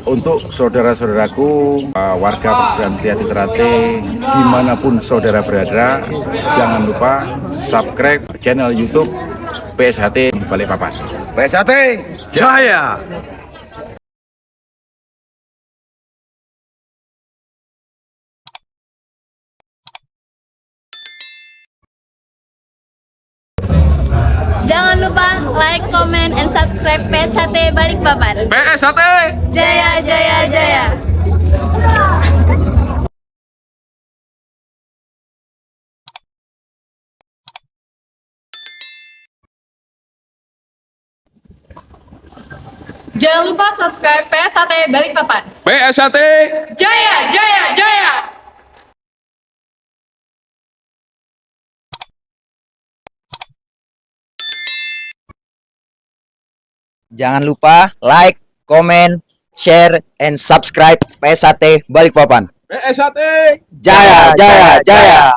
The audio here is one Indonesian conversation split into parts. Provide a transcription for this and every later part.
Untuk saudara-saudaraku, warga Perguruan Triadi Terate, dimanapun saudara berada, jangan lupa subscribe channel YouTube PSHT Balikpapan. PSHT Jaya. Jangan lupa like, comment, and subscribe PSHT Balikpapan. PSHT Jaya, jaya, jaya. Jangan lupa subscribe PSHT Balikpapan. PSHT Jaya, jaya, jaya. Jangan lupa like, comment, share, and subscribe PSHT Balikpapan. PSHT Jaya, jaya, jaya.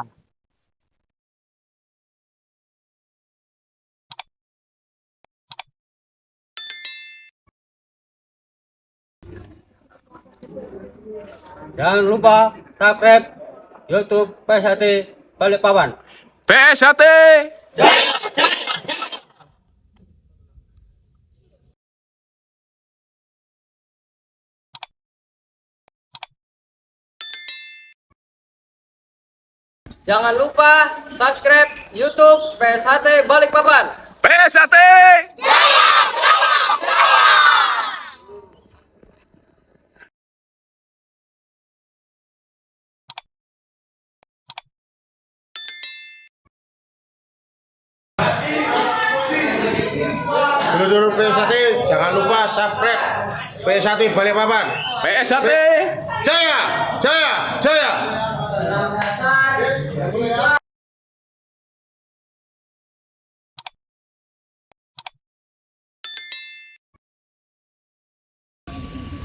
Jangan lupa subscribe YouTube PSHT Balikpapan. PSHT Jangan lupa subscribe YouTube PSHT Balikpapan. PSHT Dulur-dulur PSHT, jangan lupa subscribe PSHT Balikpapan. PSHT Jaya, jaya, jaya.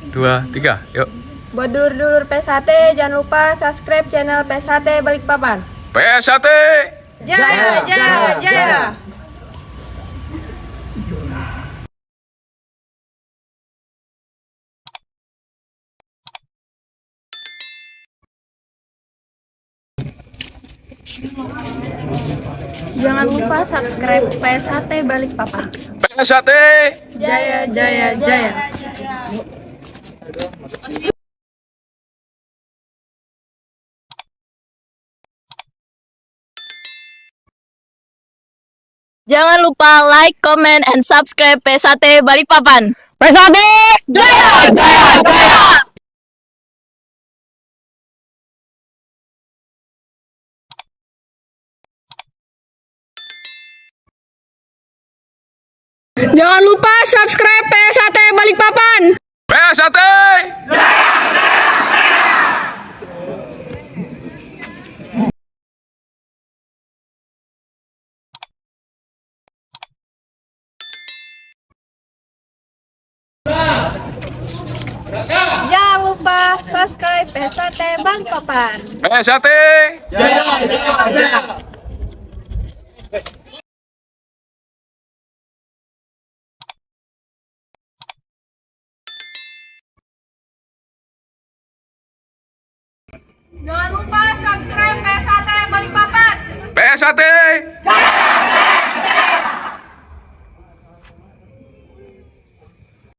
dua tiga yuk. Buat dulur-dulur PSHT, jangan lupa subscribe channel PSHT Balikpapan. PSHT Jaya, jaya, jaya. Jangan lupa subscribe PSHT Balikpapan. PSHT Jaya, jaya, jaya. Jangan lupa like, comment, and subscribe PSHT Balikpapan. PSHT Jaya, jaya, jaya. Jangan lupa subscribe PSHT Balikpapan. PSHT Jangan lupa subscribe PSHT Balikpapan. PSHT Jangan lupa subscribe PSHT Balikpapan. PSHT